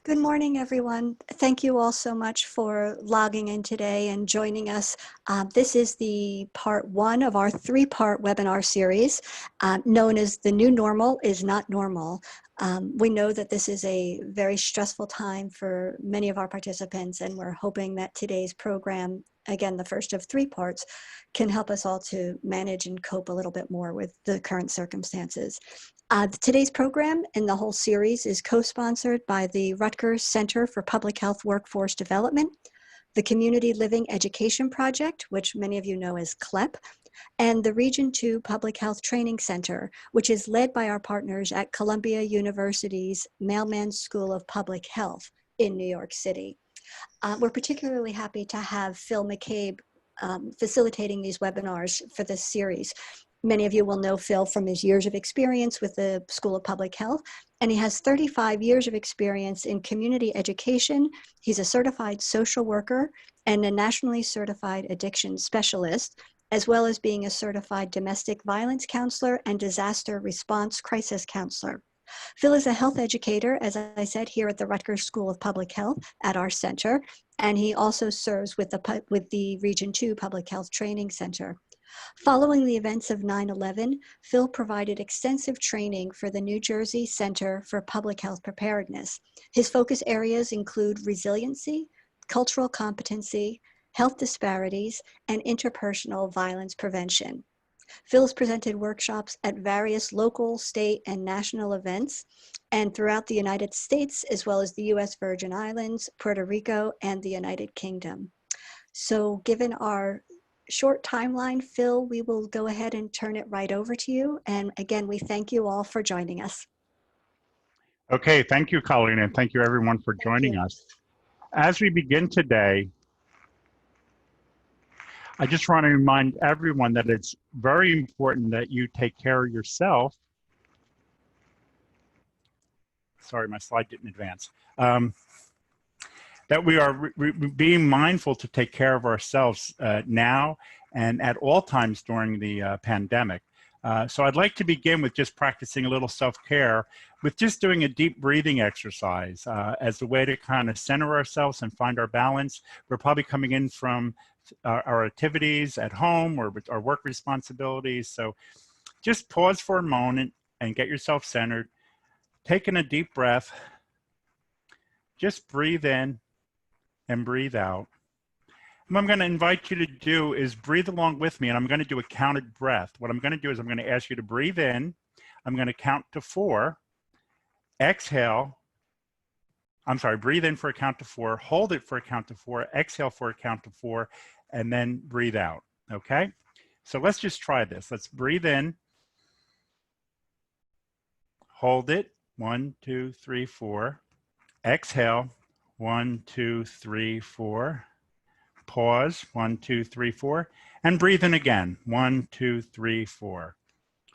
Good morning, everyone. Thank you all so much for logging in today and joining us. This is the part one of our three-part webinar series known as The New Normal is Not Normal. We know that this is a very stressful time for many of our participants, and we're hoping that today's program, again, the first of three parts, can help us all to manage and cope a little bit more with the current circumstances. Today's program and the whole series is co-sponsored by the Rutgers Center for Public Health Workforce Development, the Community Living Education Project, which many of you know as CLEP, and the Region 2 Public Health Training Center, which is led by our partners at Columbia University's Mailman School of Public Health in New York City. We're particularly happy to have Phil McCabe facilitating these webinars for this series. Many of you will know Phil from his years of experience with the School of Public Health, and he has 35 years of experience in community education. He's a certified social worker and a nationally certified addiction specialist, as well as being a certified domestic violence counselor and disaster response crisis counselor. Phil is a health educator, as I said, here at the Rutgers School of Public Health at our center, and he also serves with the Region 2 Public Health Training Center. Following the events of 9/11, Phil provided extensive training for the New Jersey Center for Public Health Preparedness. His focus areas include resiliency, cultural competency, health disparities, and interpersonal violence prevention. Phil's presented workshops at various local, state, and national events, and throughout the United States, as well as the U.S. Virgin Islands, Puerto Rico, and the United Kingdom. So given our short timeline, Phil, we will go ahead and turn it right over to you. And again, we thank you all for joining us. Okay, thank you, Colleen, and thank you everyone for joining us. As we begin today, I just want to remind everyone that it's very important that you take care of yourself. Sorry, my slide didn't advance. That we are being mindful to take care of ourselves now and at all times during the pandemic. So I'd like to begin with just practicing a little self-care with just doing a deep breathing exercise as a way to kind of center ourselves and find our balance. We're probably coming in from our activities at home or with our work responsibilities. So just pause for a moment and get yourself centered. Taking a deep breath, just breathe in and breathe out. And what I'm going to invite you to do is breathe along with me, and I'm going to do a counted breath. What I'm going to do is I'm going to ask you to breathe in. I'm going to count to 4. Exhale. I'm sorry, breathe in for a count to 4. Hold it for a count to 4. Exhale for a count to 4, and then breathe out. Okay? So let's just try this. Let's breathe in. Hold it. 1, 2, 3, 4. Exhale. 1, 2, 3, 4. Pause. 1, 2, 3, 4. And breathe in again. 1, 2, 3, 4.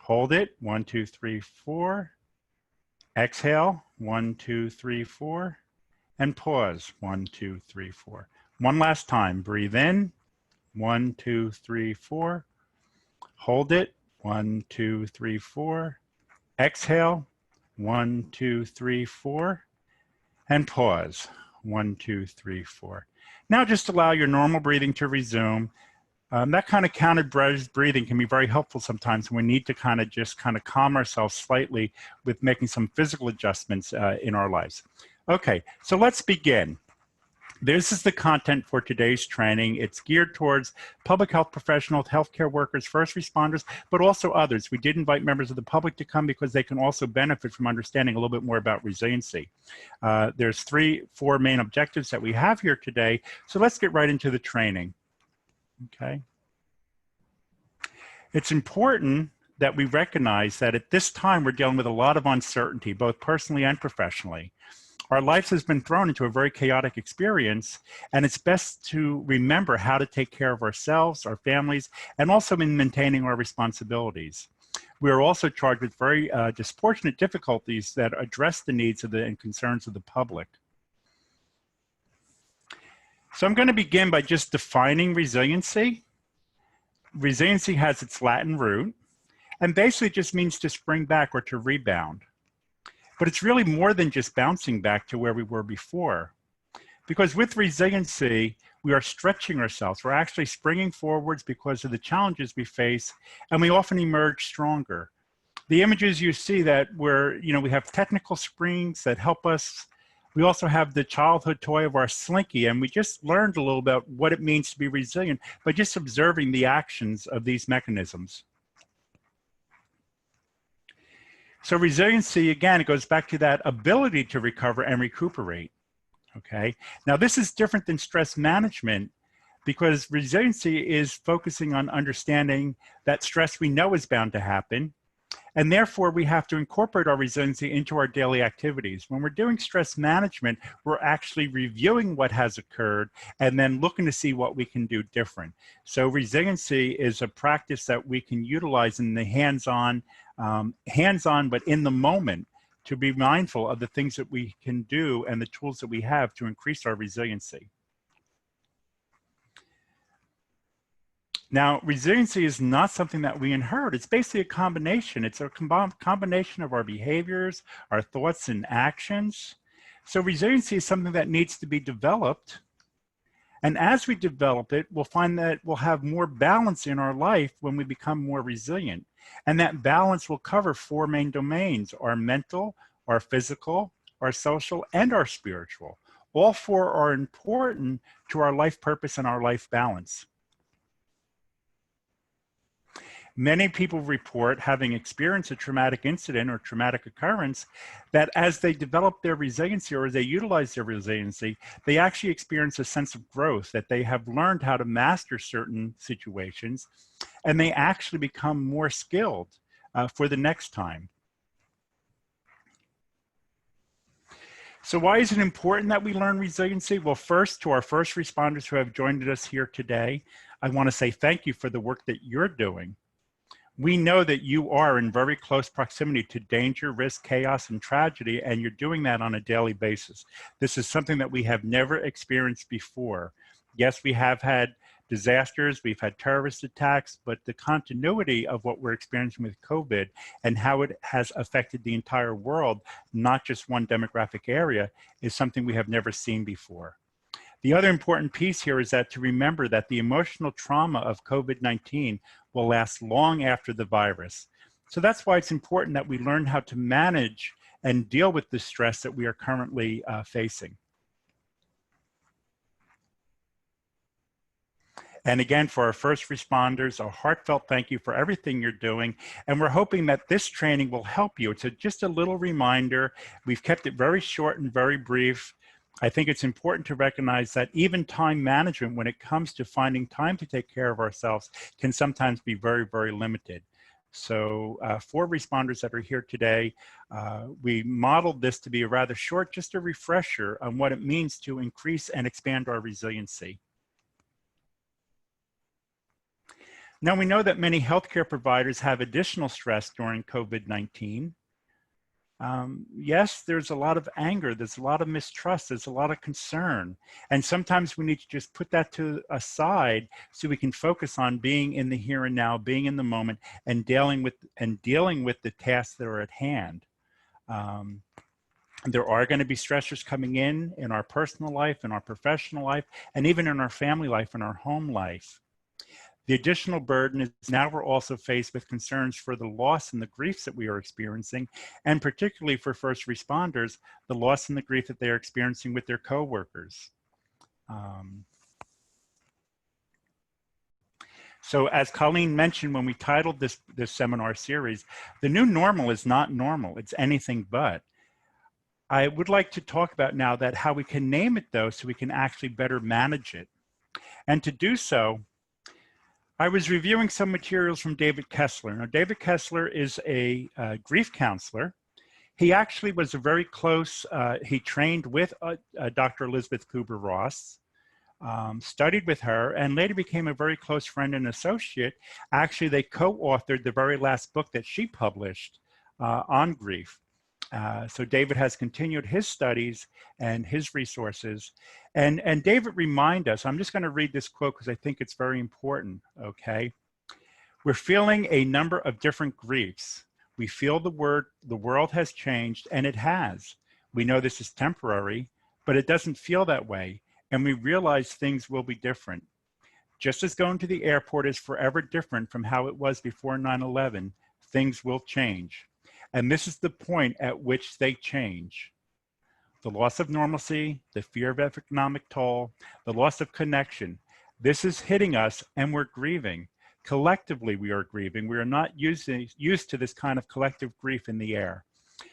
Hold it. 1, 2, 3, 4. Exhale. 1, 2, 3, 4. And pause. 1, 2, 3, 4. One last time. Breathe in. 1, 2, 3, 4. Hold it. 1, 2, 3, 4. Exhale. 1, 2, 3, 4. And pause. 1, 2, 3, 4. Now just allow your normal breathing to resume. That kind of counted breathing can be very helpful sometimes when we need to kind of calm ourselves slightly with making some physical adjustments in our lives. Okay, so let's begin. This is the content for today's training. It's geared towards public health professionals, healthcare workers, first responders, but also others. We did invite members of the public to come because they can also benefit from understanding a little bit more about resiliency. There's 4 main objectives that we have here today. So let's get right into the training. Okay. It's important that we recognize that at this time we're dealing with a lot of uncertainty, both personally and professionally. Our lives has been thrown into a very chaotic experience, and it's best to remember how to take care of ourselves, our families, and also in maintaining our responsibilities. We are also charged with very disproportionate difficulties that address the needs of and concerns of the public. So I'm going to begin by just defining resiliency. Resiliency has its Latin root, and basically just means to spring back or to rebound. But it's really more than just bouncing back to where we were before. Because with resiliency, we are stretching ourselves. We're actually springing forwards because of the challenges we face, and we often emerge stronger. The images you see that we have technical springs that help us. We also have the childhood toy of our slinky, and we just learned a little about what it means to be resilient by just observing the actions of these mechanisms. So resiliency, again, it goes back to that ability to recover and recuperate. Okay, now this is different than stress management because resiliency is focusing on understanding that stress we know is bound to happen, and therefore we have to incorporate our resiliency into our daily activities. When we're doing stress management, we're actually reviewing what has occurred and then looking to see what we can do different. So resiliency is a practice that we can utilize in the hands-on but in the moment, to be mindful of the things that we can do and the tools that we have to increase our resiliency. Now, resiliency is not something that we inherit. It's basically a combination. It's a combination of our behaviors, our thoughts and actions. So resiliency is something that needs to be developed. And as we develop it, we'll find that we'll have more balance in our life when we become more resilient. And that balance will cover 4 main domains: our mental, our physical, our social, and our spiritual. All 4 are important to our life purpose and our life balance. Many people report having experienced a traumatic incident or traumatic occurrence that as they develop their resiliency or as they utilize their resiliency, they actually experience a sense of growth, that they have learned how to master certain situations, and they actually become more skilled for the next time. So why is it important that we learn resiliency? Well, first, to our first responders who have joined us here today, I want to say thank you for the work that you're doing. We know that you are in very close proximity to danger, risk, chaos, and tragedy, and you're doing that on a daily basis. This is something that we have never experienced before. Yes, we have had disasters, we've had terrorist attacks, but the continuity of what we're experiencing with COVID and how it has affected the entire world, not just one demographic area, is something we have never seen before. The other important piece here is that to remember that the emotional trauma of COVID-19 will last long after the virus. So that's why it's important that we learn how to manage and deal with the stress that we are currently facing. And again, for our first responders, a heartfelt thank you for everything you're doing. And we're hoping that this training will help you. It's just a little reminder. We've kept it very short and very brief. I think it's important to recognize that even time management, when it comes to finding time to take care of ourselves, can sometimes be very, very limited. So for responders that are here today, we modeled this to be a rather short, just a refresher on what it means to increase and expand our resiliency. Now, we know that many healthcare providers have additional stress during COVID-19. Yes, there's a lot of anger, there's a lot of mistrust, there's a lot of concern. And sometimes we need to just put that to aside so we can focus on being in the here and now, being in the moment, and dealing with the tasks that are at hand. There are going to be stressors coming in our personal life, in our professional life, and even in our family life, in our home life. The additional burden is now we're also faced with concerns for the loss and the griefs that we are experiencing, and particularly for first responders, the loss and the grief that they are experiencing with their coworkers. So as Colleen mentioned when we titled this seminar series, the new normal is not normal, it's anything but. I would like to talk about now that how we can name it though, so we can actually better manage it. And to do so, I was reviewing some materials from David Kessler. Now, David Kessler is a grief counselor. He actually was a very close, he trained with Dr. Elizabeth Kubler-Ross, studied with her, and later became a very close friend and associate. Actually, they co-authored the very last book that she published on grief. So David has continued his studies and his resources. And David reminded us, I'm just going to read this quote because I think it's very important, okay? We're feeling a number of different griefs. We feel the world has changed, and it has. We know this is temporary, but it doesn't feel that way. And we realize things will be different. Just as going to the airport is forever different from how it was before 9/11, things will change. And this is the point at which they change. The loss of normalcy, the fear of economic toll, the loss of connection. This is hitting us and we're grieving. Collectively, we are grieving. We are not used to this kind of collective grief in the air.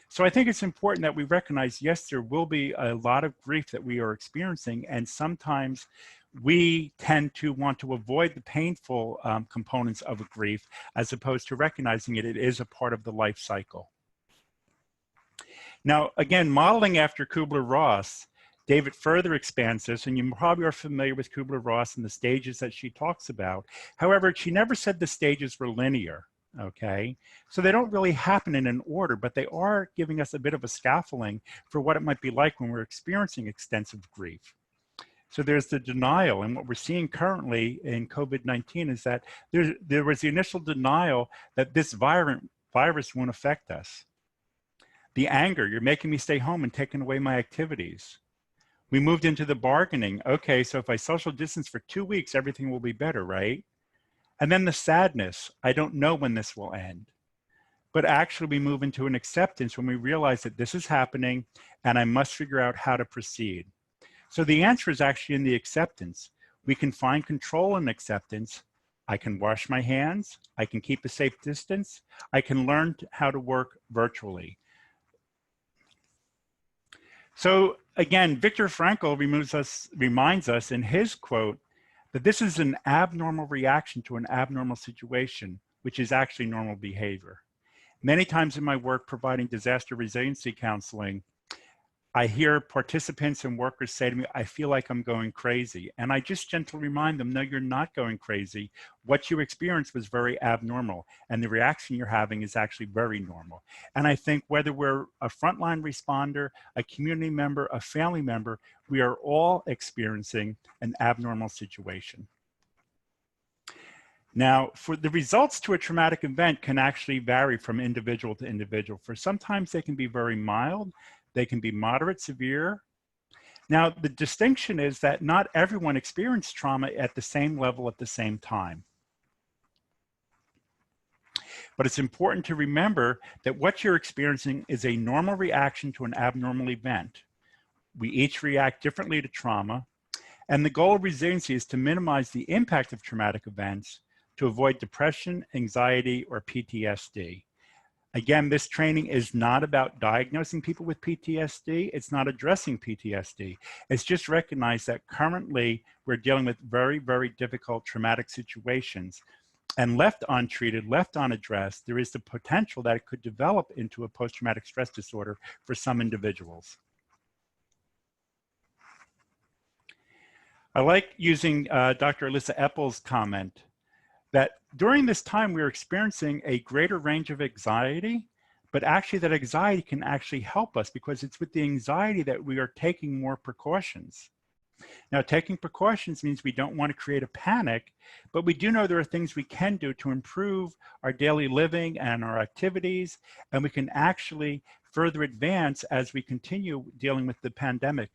So I think it's important that we recognize, yes, there will be a lot of grief that we are experiencing, and sometimes we tend to want to avoid the painful components of a grief as opposed to recognizing it is a part of the life cycle. Now, again, modeling after Kubler-Ross, David further expands this, and you probably are familiar with Kubler-Ross and the stages that she talks about. However, she never said the stages were linear, okay? So they don't really happen in an order, but they are giving us a bit of a scaffolding for what it might be like when we're experiencing extensive grief. So there's the denial, and what we're seeing currently in COVID-19 is that there was the initial denial that this virus won't affect us. The anger, you're making me stay home and taking away my activities. We moved into the bargaining. Okay, so if I social distance for 2 weeks, everything will be better, right? And then the sadness, I don't know when this will end. But actually we move into an acceptance when we realize that this is happening and I must figure out how to proceed. So the answer is actually in the acceptance. We can find control in acceptance. I can wash my hands. I can keep a safe distance. I can learn how to work virtually. So again, Viktor Frankl reminds us in his quote that this is an abnormal reaction to an abnormal situation, which is actually normal behavior. Many times in my work providing disaster resiliency counseling, I hear participants and workers say to me, I feel like I'm going crazy. And I just gently remind them, no, you're not going crazy. What you experienced was very abnormal. And the reaction you're having is actually very normal. And I think whether we're a frontline responder, a community member, a family member, we are all experiencing an abnormal situation. Now, for the results to a traumatic event can actually vary from individual to individual. For sometimes they can be very mild. They can be moderate, severe. Now, the distinction is that not everyone experienced trauma at the same level at the same time. But it's important to remember that what you're experiencing is a normal reaction to an abnormal event. We each react differently to trauma, and the goal of resiliency is to minimize the impact of traumatic events to avoid depression, anxiety, or PTSD. Again, this training is not about diagnosing people with PTSD. It's not addressing PTSD. It's just recognize that currently we're dealing with very, very difficult traumatic situations. And left untreated, left unaddressed, there is the potential that it could develop into a post-traumatic stress disorder for some individuals. I like using Dr. Alyssa Eppel's comment that during this time we're experiencing a greater range of anxiety, but actually that anxiety can actually help us because it's with the anxiety that we are taking more precautions. Now, taking precautions means we don't want to create a panic, but we do know there are things we can do to improve our daily living and our activities, and we can actually further advance as we continue dealing with the pandemic.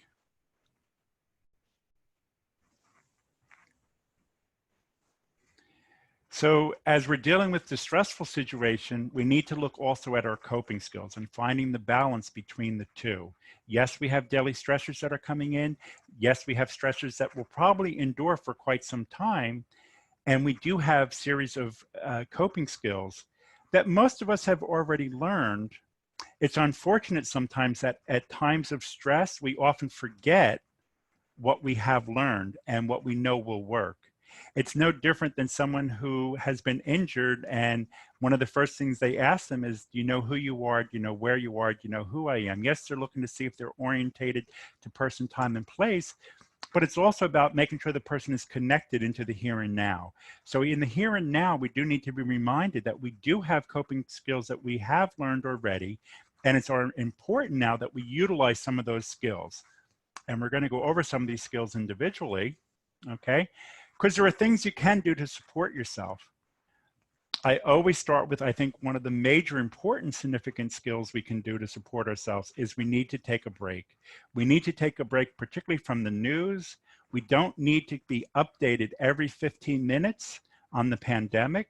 So as we're dealing with the stressful situation, we need to look also at our coping skills and finding the balance between the two. Yes, we have daily stressors that are coming in. Yes, we have stressors that will probably endure for quite some time. And we do have series of coping skills that most of us have already learned. It's unfortunate sometimes that at times of stress, we often forget what we have learned and what we know will work. It's no different than someone who has been injured and one of the first things they ask them is, do you know who you are? Do you know where you are? Do you know who I am? Yes, they're looking to see if they're orientated to person, time, and place, but it's also about making sure the person is connected into the here and now. So in the here and now, we do need to be reminded that we do have coping skills that we have learned already, and it's important now that we utilize some of those skills. And we're going to go over some of these skills individually, okay? Because there are things you can do to support yourself. I always start with, I think one of the major important significant skills we can do to support ourselves is we need to take a break. We need to take a break, particularly from the news. We don't need to be updated every 15 minutes on the pandemic.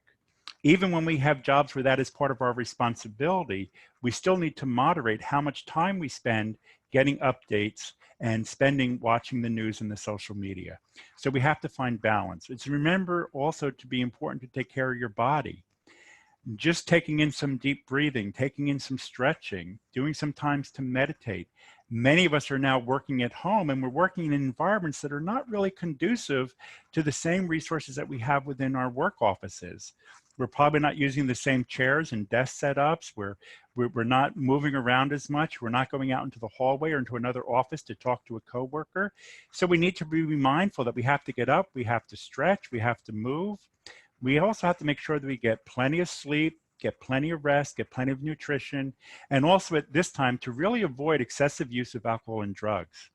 Even when we have jobs where that is part of our responsibility, we still need to moderate how much time we spend getting updates and spending watching the news and the social media. So we have to find balance. It's remember also to be important to take care of your body. Just taking in some deep breathing, taking in some stretching, doing some times to meditate. Many of us are now working at home, and we're working in environments that are not really conducive to the same resources that we have within our work offices. We're probably not using the same chairs and desk setups. We're not moving around as much. We're not going out into the hallway or into another office to talk to a coworker. So we need to be mindful that we have to get up, we have to stretch, we have to move. We also have to make sure that we get plenty of sleep, get plenty of rest, get plenty of nutrition, and also at this time to really avoid excessive use of alcohol and drugs.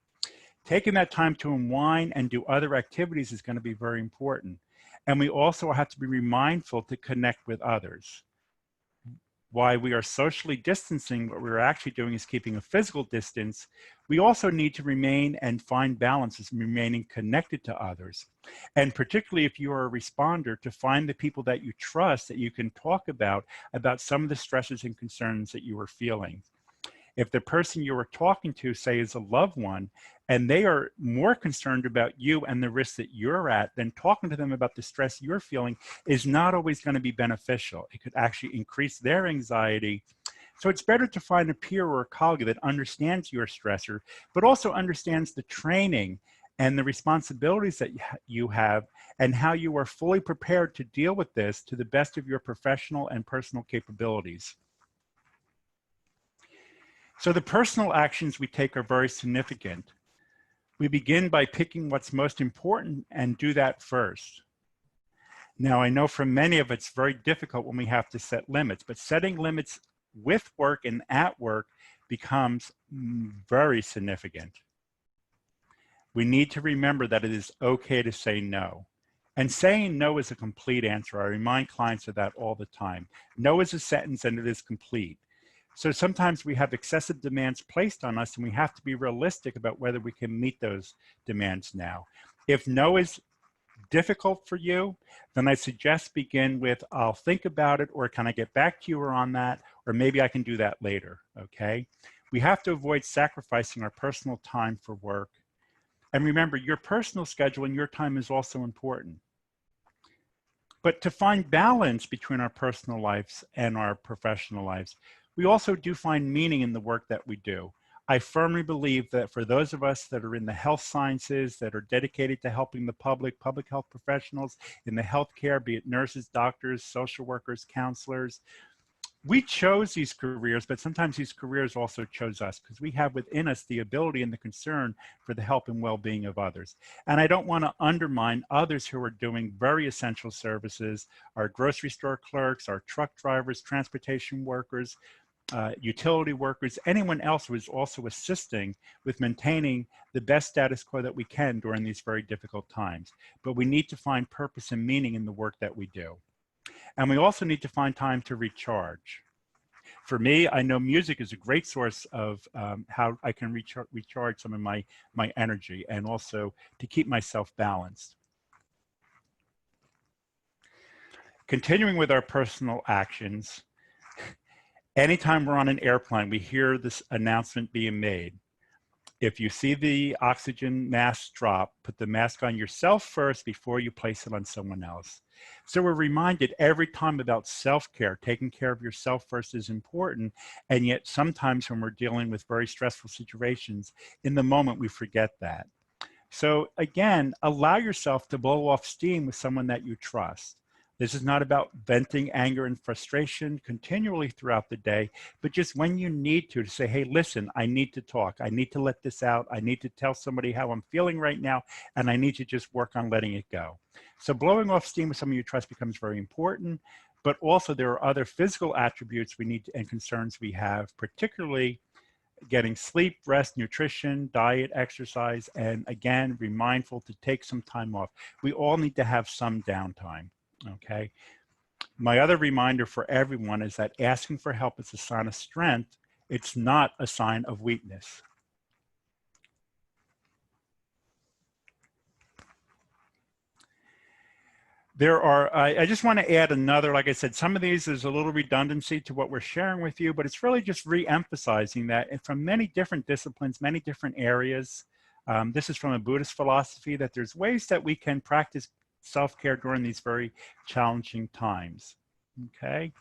Taking that time to unwind and do other activities is going to be very important. And we also have to be mindful to connect with others. While we are socially distancing, what we're actually doing is keeping a physical distance. We also need to remain and find balances, remaining connected to others. And particularly if you are a responder, to find the people that you trust that you can talk about some of the stresses and concerns that you are feeling. If the person you are talking to, say, is a loved one, and they are more concerned about you and the risks that you're at, then talking to them about the stress you're feeling is not always going to be beneficial. It could actually increase their anxiety. So it's better to find a peer or a colleague that understands your stressor, but also understands the training and the responsibilities that you have and how you are fully prepared to deal with this to the best of your professional and personal capabilities. So the personal actions we take are very significant. We begin by picking what's most important and do that first. Now, I know for many of it's very difficult when we have to set limits, but setting limits with work and at work becomes very significant. We need to remember that it is okay to say no. And saying no is a complete answer. I remind clients of that all the time. No is a sentence and it is complete. So sometimes we have excessive demands placed on us and we have to be realistic about whether we can meet those demands now. If no is difficult for you, then I suggest begin with, I'll think about it, or can I get back to you on that, or maybe I can do that later, okay? We have to avoid sacrificing our personal time for work. And remember, your personal schedule and your time is also important. But to find balance between our personal lives and our professional lives, we also do find meaning in the work that we do. I firmly believe that for those of us that are in the health sciences, that are dedicated to helping the public health professionals in the healthcare, be it nurses, doctors, social workers, counselors, we chose these careers, but sometimes these careers also chose us because we have within us the ability and the concern for the health and well-being of others. And I don't want to undermine others who are doing very essential services, our grocery store clerks, our truck drivers, transportation workers, utility workers, anyone else who is also assisting with maintaining the best status quo that we can during these very difficult times. But we need to find purpose and meaning in the work that we do. And we also need to find time to recharge. For me, I know music is a great source of how I can recharge some of my energy and also to keep myself balanced. Continuing with our personal actions, anytime we're on an airplane, we hear this announcement being made. If you see the oxygen mask drop, put the mask on yourself first before you place it on someone else. So we're reminded every time about self-care. Taking care of yourself first is important, and yet sometimes when we're dealing with very stressful situations, in the moment we forget that. So again, allow yourself to blow off steam with someone that you trust. This is not about venting anger and frustration continually throughout the day, but just when you need to say, hey, listen, I need to talk. I need to let this out. I need to tell somebody how I'm feeling right now, and I need to just work on letting it go. So blowing off steam with someone you trust becomes very important, but also there are other physical attributes we need and concerns we have, particularly getting sleep, rest, nutrition, diet, exercise, and again, be mindful to take some time off. We all need to have some downtime. Okay. My other reminder for everyone is that asking for help is a sign of strength. It's not a sign of weakness. I just want to add another, like I said, some of these is a little redundancy to what we're sharing with you, but it's really just re-emphasizing that from many different disciplines, many different areas, this is from a Buddhist philosophy, that there's ways that we can practice self-care during these very challenging times, okay?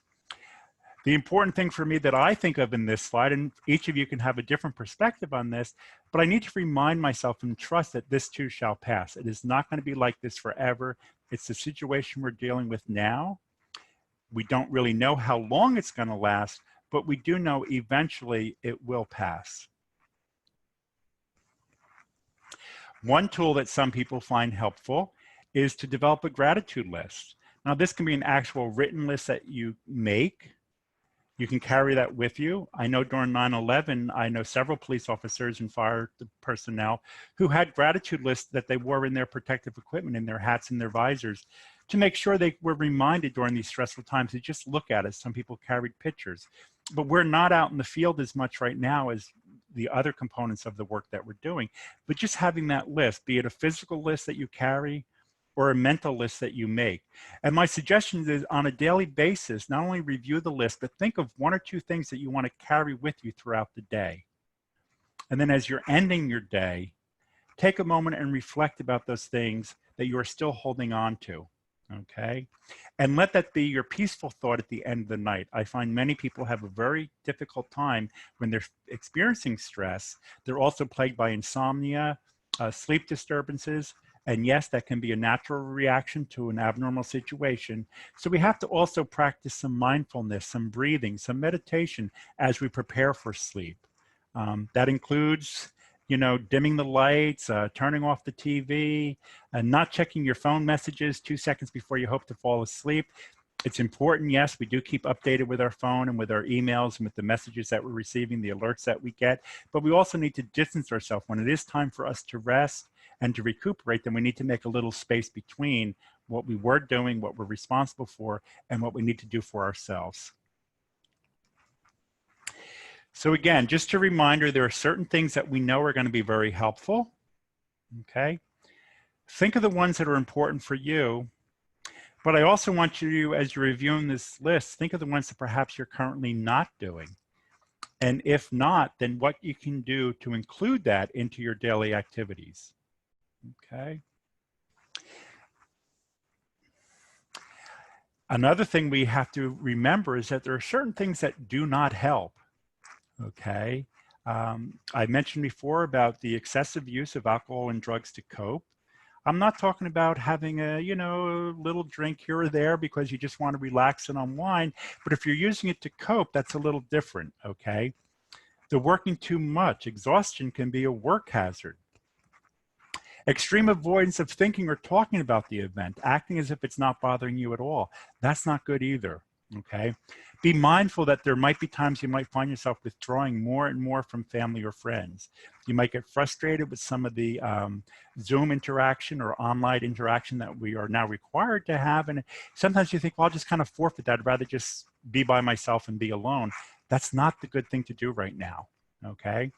The important thing for me that I think of in this slide, and each of you can have a different perspective on this, but I need to remind myself and trust that this too shall pass. It is not going to be like this forever. It's the situation we're dealing with now. We don't really know how long it's going to last, but we do know eventually it will pass. One tool that some people find helpful is to develop a gratitude list. Now, this can be an actual written list that you make. You can carry that with you. I know during 9/11, I know several police officers and fire personnel who had gratitude lists that they wore in their protective equipment, in their hats and their visors, to make sure they were reminded during these stressful times to just look at it. Some people carried pictures, but we're not out in the field as much right now as the other components of the work that we're doing. But just having that list, be it a physical list that you carry or a mental list that you make. And my suggestion is on a daily basis, not only review the list, but think of 1 or 2 things that you want to carry with you throughout the day. And then as you're ending your day, take a moment and reflect about those things that you are still holding on to, okay? And let that be your peaceful thought at the end of the night. I find many people have a very difficult time when they're experiencing stress. They're also plagued by insomnia, sleep disturbances, and yes, that can be a natural reaction to an abnormal situation. So we have to also practice some mindfulness, some breathing, some meditation as we prepare for sleep. That includes, you know, dimming the lights, turning off the TV, and not checking your phone messages 2 seconds before you hope to fall asleep. It's important, yes, we do keep updated with our phone and with our emails and with the messages that we're receiving, the alerts that we get, but we also need to distance ourselves. When it is time for us to rest and to recuperate, then we need to make a little space between what we were doing, what we're responsible for, and what we need to do for ourselves. So again, just a reminder, there are certain things that we know are going to be very helpful, okay? Think of the ones that are important for you, but I also want you, as you're reviewing this list, think of the ones that perhaps you're currently not doing. And if not, then what you can do to include that into your daily activities, okay? Another thing we have to remember is that there are certain things that do not help, okay? I mentioned before about the excessive use of alcohol and drugs to cope. I'm not talking about having a, you know, little drink here or there because you just want to relax and unwind, but if you're using it to cope, that's a little different, okay? The working too much, exhaustion can be a work hazard. Extreme avoidance of thinking or talking about the event, acting as if it's not bothering you at all. That's not good either, okay? Be mindful that there might be times you might find yourself withdrawing more and more from family or friends. You might get frustrated with some of the Zoom interaction or online interaction that we are now required to have. And sometimes you think, well, I'll just kind of forfeit that. I'd rather just be by myself and be alone. That's not the good thing to do right now, okay?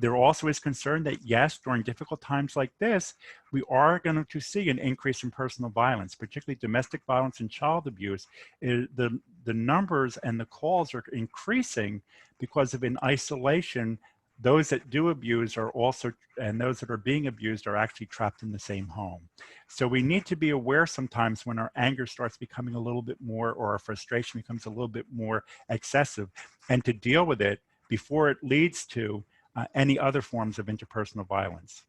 There also is concern that yes, during difficult times like this, we are going to see an increase in personal violence, particularly domestic violence and child abuse. The numbers and the calls are increasing because of in isolation, those that do abuse are also, and those that are being abused are actually trapped in the same home. So we need to be aware sometimes when our anger starts becoming a little bit more, or our frustration becomes a little bit more excessive, and to deal with it before it leads to any other forms of interpersonal violence.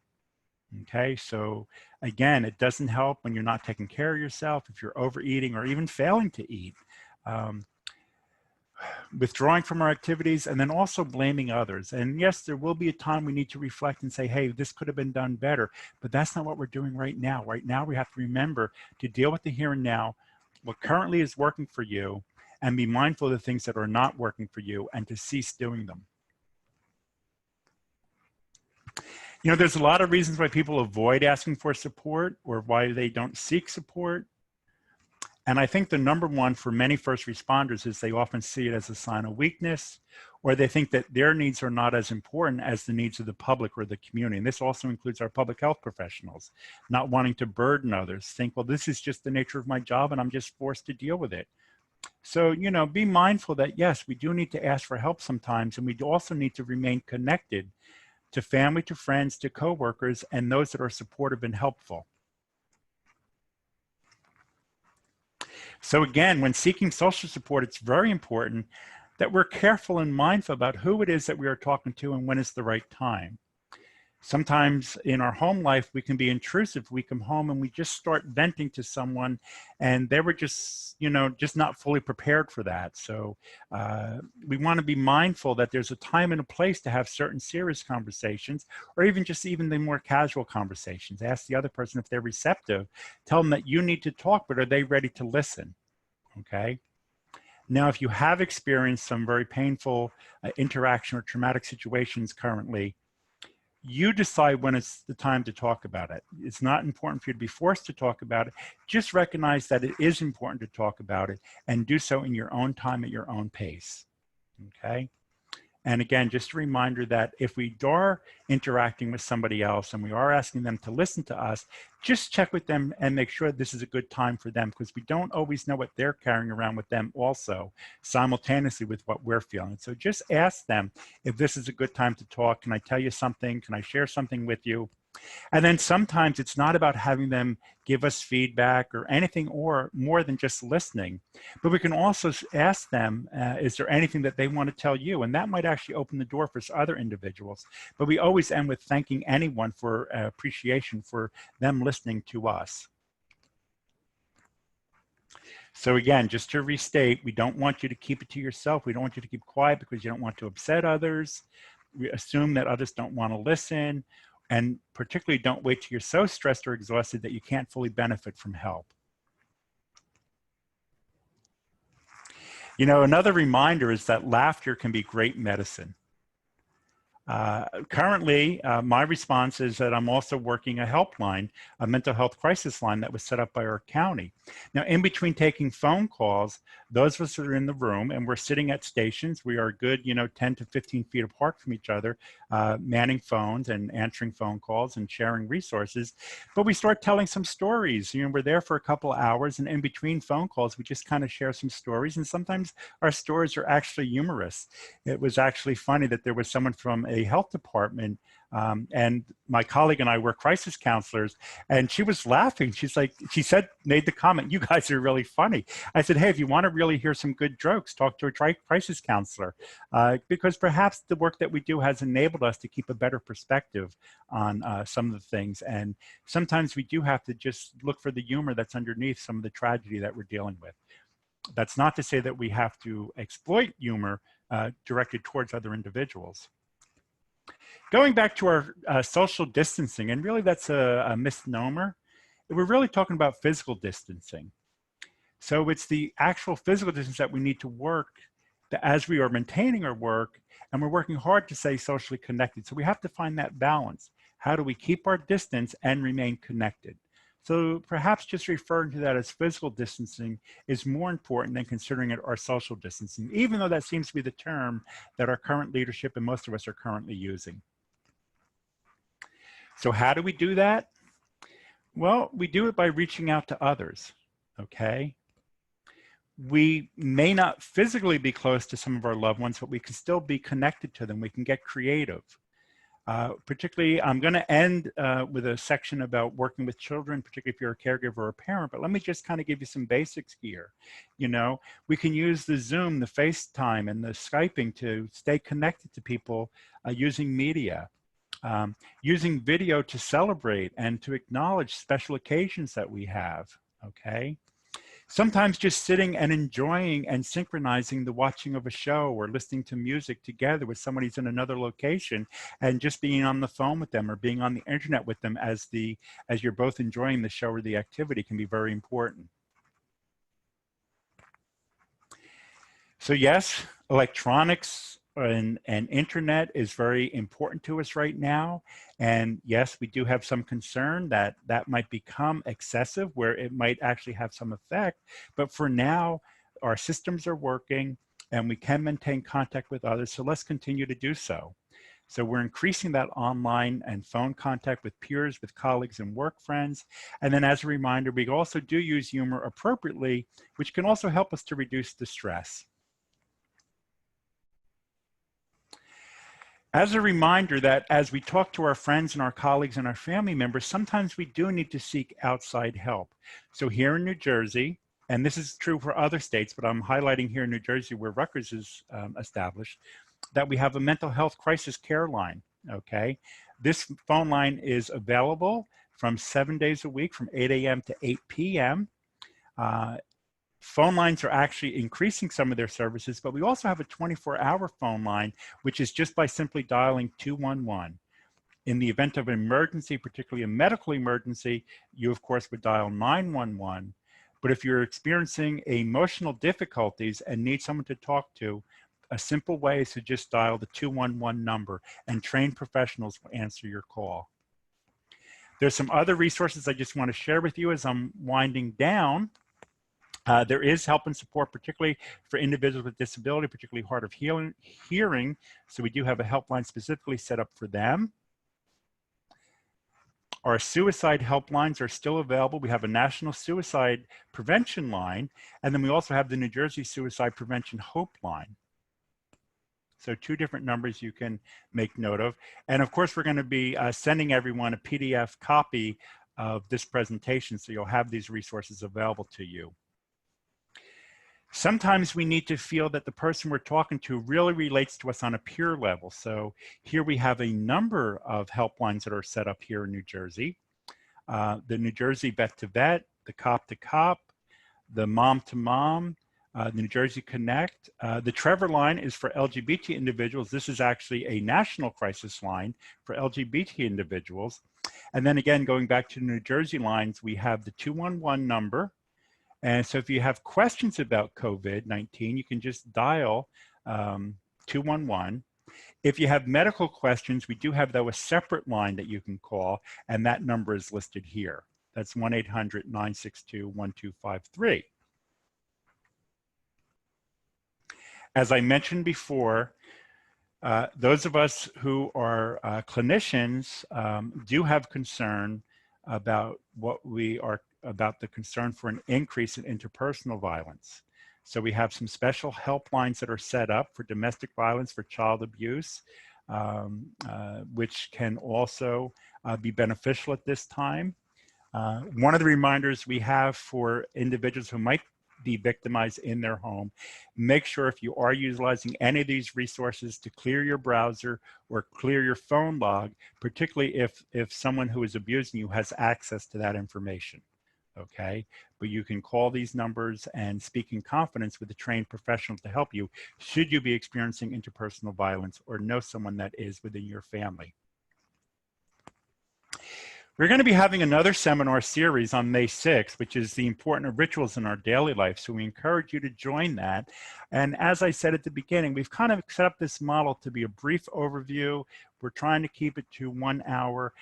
Okay, so again, it doesn't help when you're not taking care of yourself, if you're overeating or even failing to eat, withdrawing from our activities, and then also blaming others. And yes, there will be a time we need to reflect and say, hey, this could have been done better, but that's not what we're doing right now. Right now, we have to remember to deal with the here and now, what currently is working for you, and be mindful of the things that are not working for you and to cease doing them. You know, there's a lot of reasons why people avoid asking for support or why they don't seek support. And I think the number one for many first responders is they often see it as a sign of weakness, or they think that their needs are not as important as the needs of the public or the community. And this also includes our public health professionals, not wanting to burden others, think, well, this is just the nature of my job and I'm just forced to deal with it. So, you know, be mindful that yes, we do need to ask for help sometimes, and we also need to remain connected to family, to friends, to coworkers, and those that are supportive and helpful. So again, when seeking social support, it's very important that we're careful and mindful about who it is that we are talking to and when is the right time. Sometimes in our home life, we can be intrusive. We come home and we just start venting to someone and they were just, you know, just not fully prepared for that. So we want to be mindful that there's a time and a place to have certain serious conversations, or even the more casual conversations. Ask the other person if they're receptive. Tell them that you need to talk, but are they ready to listen? Okay. Now, if you have experienced some very painful interaction or traumatic situations currently, you decide when it's the time to talk about it. It's not important for you to be forced to talk about it. Just recognize that it is important to talk about it and do so in your own time at your own pace, okay? And again, just a reminder that if we are interacting with somebody else and we are asking them to listen to us, just check with them and make sure this is a good time for them, because we don't always know what they're carrying around with them also, simultaneously with what we're feeling. So just ask them if this is a good time to talk. Can I tell you something? Can I share something with you? And then sometimes it's not about having them give us feedback or anything or more than just listening, but we can also ask them, is there anything that they want to tell you? And that might actually open the door for other individuals. But we always end with thanking anyone for appreciation for them listening to us. So again, just to restate, we don't want you to keep it to yourself. We don't want you to keep quiet because you don't want to upset others. We assume that others don't want to listen. And particularly don't wait till you're so stressed or exhausted that you can't fully benefit from help. You know, another reminder is that laughter can be great medicine. Currently, my response is that I'm also working a helpline, a mental health crisis line that was set up by our county. Now, in between taking phone calls, those of us that are in the room and we're sitting at stations, we are good, you know, 10 to 15 feet apart from each other, manning phones and answering phone calls and sharing resources. But we start telling some stories. You know, we're there for a couple of hours, and in between phone calls, we just kind of share some stories. And sometimes our stories are actually humorous. It was actually funny that there was someone from a health department, and my colleague and I were crisis counselors, and she was laughing. She's like, made the comment, "You guys are really funny." I said, "Hey, if you want to really hear some good jokes, talk to a crisis counselor," because perhaps the work that we do has enabled us to keep a better perspective on some of the things. And sometimes we do have to just look for the humor that's underneath some of the tragedy that we're dealing with. That's not to say that we have to exploit humor directed towards other individuals. Going back to our social distancing, and really that's a misnomer. We're really talking about physical distancing. So it's the actual physical distance that we need to work as we are maintaining our work, and we're working hard to stay socially connected. So we have to find that balance. How do we keep our distance and remain connected? So perhaps just referring to that as physical distancing is more important than considering it our social distancing, even though that seems to be the term that our current leadership and most of us are currently using. So how do we do that? Well, we do it by reaching out to others, okay? We may not physically be close to some of our loved ones, but we can still be connected to them. We can get creative. Particularly, I'm going to end with a section about working with children, particularly if you're a caregiver or a parent, but let me just kind of give you some basics here. You know, we can use the Zoom, the FaceTime, and the Skyping to stay connected to people using media. Using video to celebrate and to acknowledge special occasions that we have, okay? Sometimes just sitting and enjoying and synchronizing the watching of a show or listening to music together with somebody who's in another location, and just being on the phone with them or being on the internet with them as you're both enjoying the show or the activity can be very important. So yes, electronics and internet is very important to us right now. And yes, we do have some concern that that might become excessive, where it might actually have some effect. But for now, our systems are working and we can maintain contact with others. So let's continue to do so. So we're increasing that online and phone contact with peers, with colleagues and work friends. And then as a reminder, we also do use humor appropriately, which can also help us to reduce the stress. As a reminder that as we talk to our friends and our colleagues and our family members, sometimes we do need to seek outside help. So here in New Jersey, and this is true for other states, but I'm highlighting here in New Jersey where Rutgers is established, that we have a mental health crisis care line, okay? This phone line is available from 7 days a week from 8 a.m. to 8 p.m. Phone lines are actually increasing some of their services, but we also have a 24-hour phone line, which is just by simply dialing 211. In the event of an emergency, particularly a medical emergency, you of course would dial 911. But if you're experiencing emotional difficulties and need someone to talk to, a simple way is to just dial the 211 number and trained professionals will answer your call. There's some other resources I just want to share with you as I'm winding down. There is help and support, particularly for individuals with disability, particularly hard of hearing. So we do have a helpline specifically set up for them. Our suicide helplines are still available. We have a national suicide prevention line, and then we also have the New Jersey Suicide Prevention Hope line. So 2 different numbers you can make note of. And of course, we're going to be sending everyone a PDF copy of this presentation, so you'll have these resources available to you. Sometimes we need to feel that the person we're talking to really relates to us on a peer level. So here we have a number of helplines that are set up here in New Jersey. The New Jersey Vet to Vet, the Cop to Cop, the Mom to Mom, the New Jersey Connect. The Trevor line is for LGBT individuals. This is actually a national crisis line for LGBT individuals. And then again, going back to the New Jersey lines, we have the 211 number. And so if you have questions about COVID-19, you can just dial 211. If you have medical questions, we do have, though, a separate line that you can call, and that number is listed here. That's 1-800-962-1253. As I mentioned before, those of us who are clinicians do have concern about about the concern for an increase in interpersonal violence. So we have some special helplines that are set up for domestic violence, for child abuse, which can also be beneficial at this time. One of the reminders we have for individuals who might be victimized in their home, make sure if you are utilizing any of these resources to clear your browser or clear your phone log, particularly if someone who is abusing you has access to that information. Okay, but you can call these numbers and speak in confidence with a trained professional to help you should you be experiencing interpersonal violence or know someone that is within your family. We're going to be having another seminar series on May 6th, which is the important rituals in our daily life. So we encourage you to join that. And as I said at the beginning, we've kind of set up this model to be a brief overview. We're trying to keep it to 1 hour.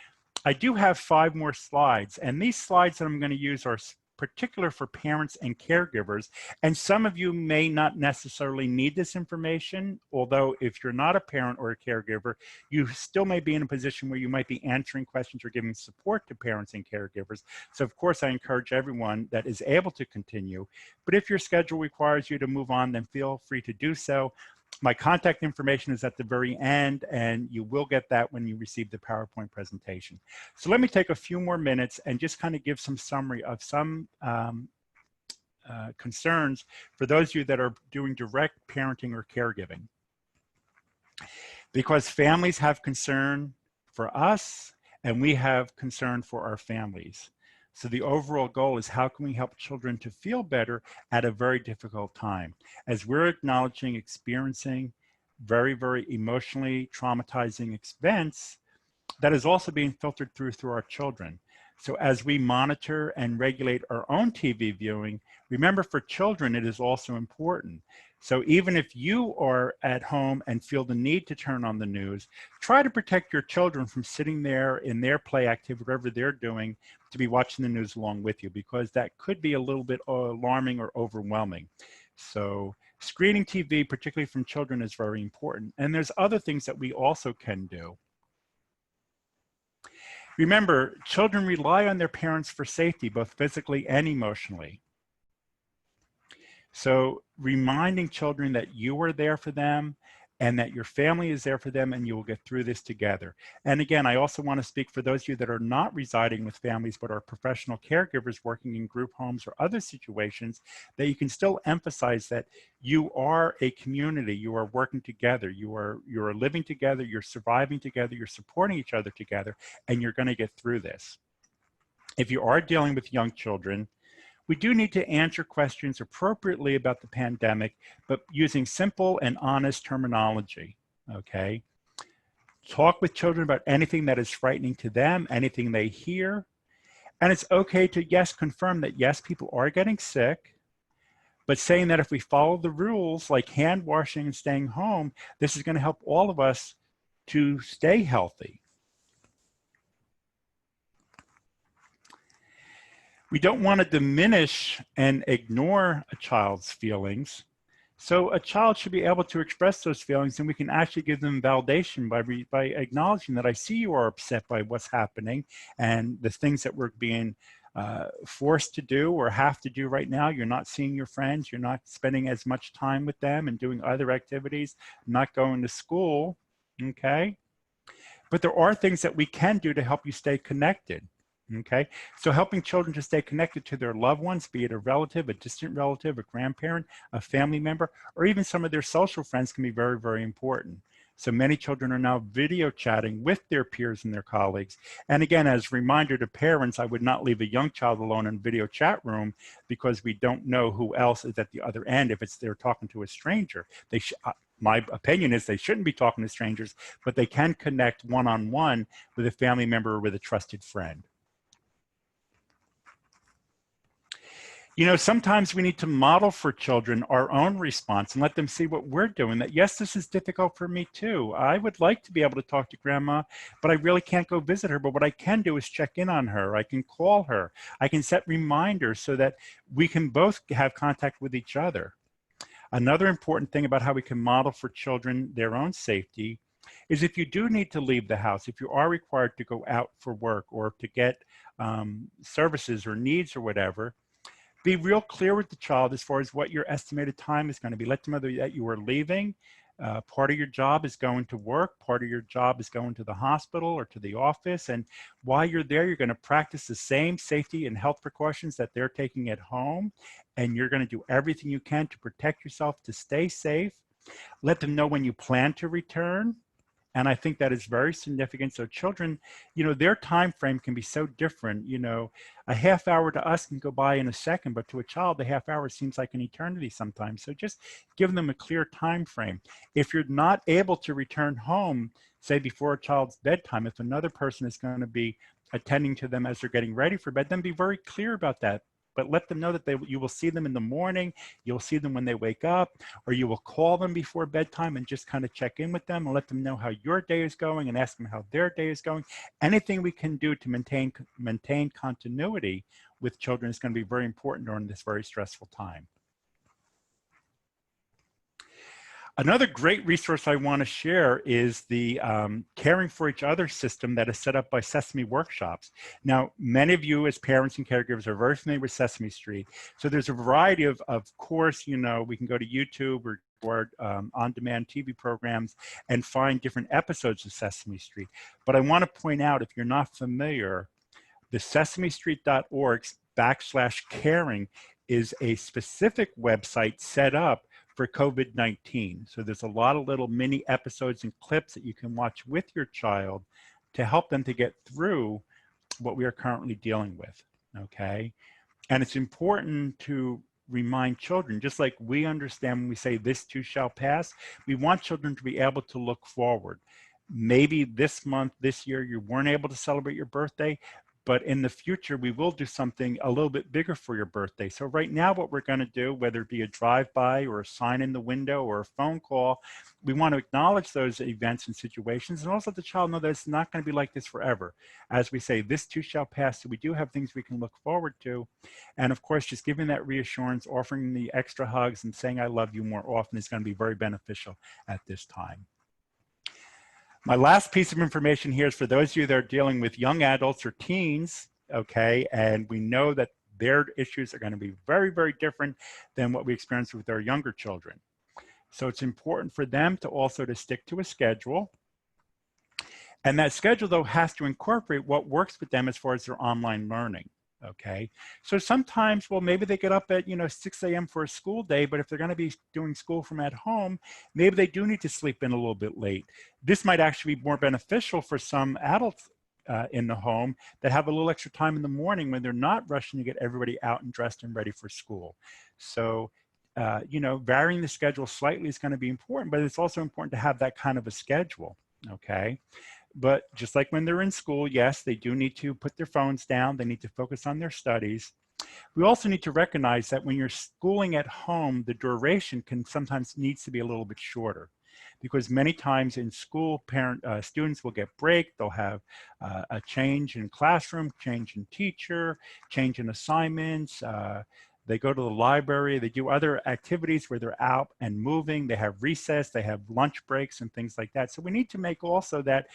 I do have 5 more slides, and these slides that I'm going to use are particular for parents and caregivers. And some of you may not necessarily need this information, although if you're not a parent or a caregiver, you still may be in a position where you might be answering questions or giving support to parents and caregivers. So of course, I encourage everyone that is able to continue. But if your schedule requires you to move on, then feel free to do so. My contact information is at the very end, and you will get that when you receive the PowerPoint presentation. So let me take a few more minutes and just kind of give some summary of some concerns for those of you that are doing direct parenting or caregiving. Because families have concern for us, and we have concern for our families. So the overall goal is how can we help children to feel better at a very difficult time? As we're acknowledging, experiencing very, very emotionally traumatizing events, that is also being filtered through our children. So as we monitor and regulate our own TV viewing, remember for children, it is also important. So even if you are at home and feel the need to turn on the news, try to protect your children from sitting there in their play activity, whatever they're doing, to be watching the news along with you, because that could be a little bit alarming or overwhelming. So screening TV, particularly from children, is very important. And there's other things that we also can do. Remember, children rely on their parents for safety, both physically and emotionally. So reminding children that you are there for them and that your family is there for them, and you will get through this together. And again, I also want to speak for those of you that are not residing with families but are professional caregivers working in group homes or other situations, that you can still emphasize that you are a community, you are working together, you are living together, you're surviving together, you're supporting each other together, and you're going to get through this. If you are dealing with young children, we do need to answer questions appropriately about the pandemic, but using simple and honest terminology, okay? Talk with children about anything that is frightening to them, anything they hear. And it's okay to, yes, confirm that, yes, people are getting sick, but saying that if we follow the rules like hand washing and staying home, this is going to help all of us to stay healthy. We don't want to diminish and ignore a child's feelings. So a child should be able to express those feelings, and we can actually give them validation by acknowledging that I see you are upset by what's happening and the things that we're being forced to do or have to do right now. You're not seeing your friends, you're not spending as much time with them and doing other activities, not going to school, okay? But there are things that we can do to help you stay connected. Okay, so helping children to stay connected to their loved ones, be it a relative, a distant relative, a grandparent, a family member, or even some of their social friends, can be very, very important. So many children are now video chatting with their peers and their colleagues. And again, as a reminder to parents, I would not leave a young child alone in a video chat room, because we don't know who else is at the other end if they're talking to a stranger. My opinion is they shouldn't be talking to strangers, but they can connect one-on-one with a family member or with a trusted friend. You know, sometimes we need to model for children our own response and let them see what we're doing, that yes, this is difficult for me too. I would like to be able to talk to grandma, but I really can't go visit her. But what I can do is check in on her. I can call her. I can set reminders so that we can both have contact with each other. Another important thing about how we can model for children their own safety is if you do need to leave the house, if you are required to go out for work or to get services or needs or whatever, be real clear with the child as far as what your estimated time is going to be. Let them know that you are leaving. Part of your job is going to work. Part of your job is going to the hospital or to the office. And while you're there, you're going to practice the same safety and health precautions that they're taking at home. And you're going to do everything you can to protect yourself, to stay safe. Let them know when you plan to return. And I think that is very significant. So children, you know, their time frame can be so different. You know, a half hour to us can go by in a second, but to a child, a half hour seems like an eternity sometimes. So just give them a clear time frame. If you're not able to return home, say before a child's bedtime, if another person is going to be attending to them as they're getting ready for bed, then be very clear about that. But let them know that you will see them in the morning, you'll see them when they wake up, or you will call them before bedtime and just kind of check in with them and let them know how your day is going and ask them how their day is going. Anything we can do to maintain continuity with children is going to be very important during this very stressful time. Another great resource I want to share is the Caring for Each Other system that is set up by Sesame Workshops. Now, many of you as parents and caregivers are very familiar with Sesame Street. So there's a variety of course, you know, we can go to YouTube or on-demand TV programs and find different episodes of Sesame Street. But I want to point out, if you're not familiar, the sesamestreet.org/caring is a specific website set up for COVID-19. So there's a lot of little mini episodes and clips that you can watch with your child to help them to get through what we are currently dealing with, okay? And it's important to remind children, just like we understand when we say this too shall pass, we want children to be able to look forward. Maybe this month, this year, you weren't able to celebrate your birthday, but in the future, we will do something a little bit bigger for your birthday. So right now, what we're going to do, whether it be a drive-by or a sign in the window or a phone call, we want to acknowledge those events and situations, and also let the child know that it's not going to be like this forever. As we say, this too shall pass. So we do have things we can look forward to. And of course, just giving that reassurance, offering the extra hugs and saying I love you more often is going to be very beneficial at this time. My last piece of information here is for those of you that are dealing with young adults or teens, okay, and we know that their issues are going to be very, very different than what we experience with our younger children. So it's important for them to also to stick to a schedule. And that schedule, though, has to incorporate what works with them as far as their online learning. Okay, so sometimes, well, maybe they get up at 6 a.m. for a school day, but if they're going to be doing school from at home, maybe they do need to sleep in a little bit late. This might actually be more beneficial for some adults in the home that have a little extra time in the morning when they're not rushing to get everybody out and dressed and ready for school. So varying the schedule slightly is going to be important, but it's also important to have that kind of a schedule. Okay. But just like when they're in school, yes, they do need to put their phones down. They need to focus on their studies. We also need to recognize that when you're schooling at home, the duration can sometimes needs to be a little bit shorter, because many times in school, students will get break. They'll have a change in classroom, change in teacher, change in assignments. They go to the library, they do other activities where they're out and moving, they have recess, they have lunch breaks and things like that. So we need to make also that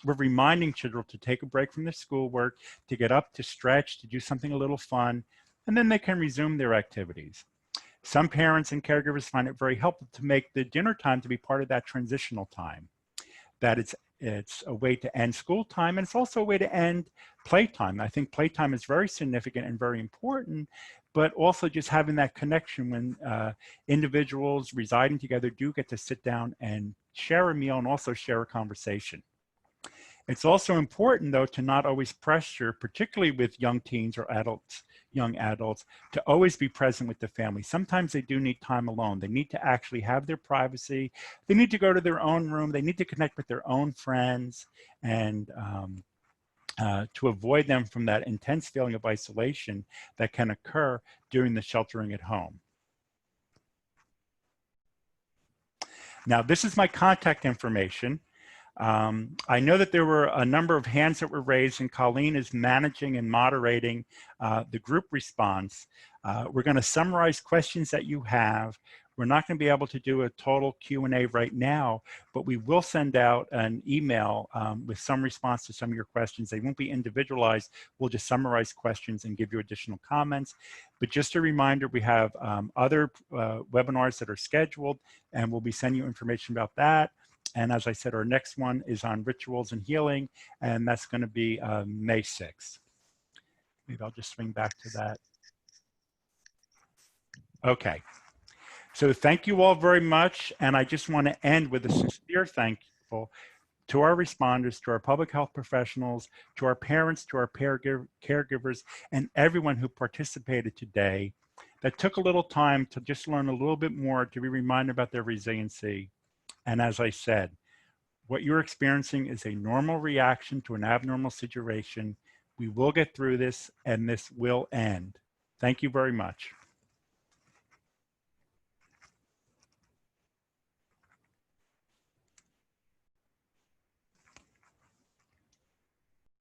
we're reminding children to take a break from their schoolwork, to get up, to stretch, to do something a little fun, and then they can resume their activities. Some parents and caregivers find it very helpful to make the dinner time to be part of that transitional time, that it's a way to end school time, and it's also a way to end playtime. I think playtime is very significant and very important, but also just having that connection when individuals residing together do get to sit down and share a meal and also share a conversation. It's also important, though, to not always pressure, particularly with young teens or adults, young adults, to always be present with the family. Sometimes they do need time alone. They need to actually have their privacy. They need to go to their own room. They need to connect with their own friends, and to avoid them from that intense feeling of isolation that can occur during the sheltering at home. Now, this is my contact information. I know that there were a number of hands that were raised, and Colleen is managing and moderating the group response. We're going to summarize questions that you have. We're not going to be able to do a total Q&A right now, but we will send out an email with some response to some of your questions. They won't be individualized. We'll just summarize questions and give you additional comments. But just a reminder, we have other webinars that are scheduled, and we'll be sending you information about that. And as I said, our next one is on rituals and healing, and that's going to be May 6th. Maybe I'll just swing back to that. Okay. So thank you all very much. And I just want to end with a sincere thankful to our responders, to our public health professionals, to our parents, to our caregivers, and everyone who participated today that took a little time to just learn a little bit more, to be reminded about their resiliency. And as I said, what you're experiencing is a normal reaction to an abnormal situation. We will get through this, and this will end. Thank you very much.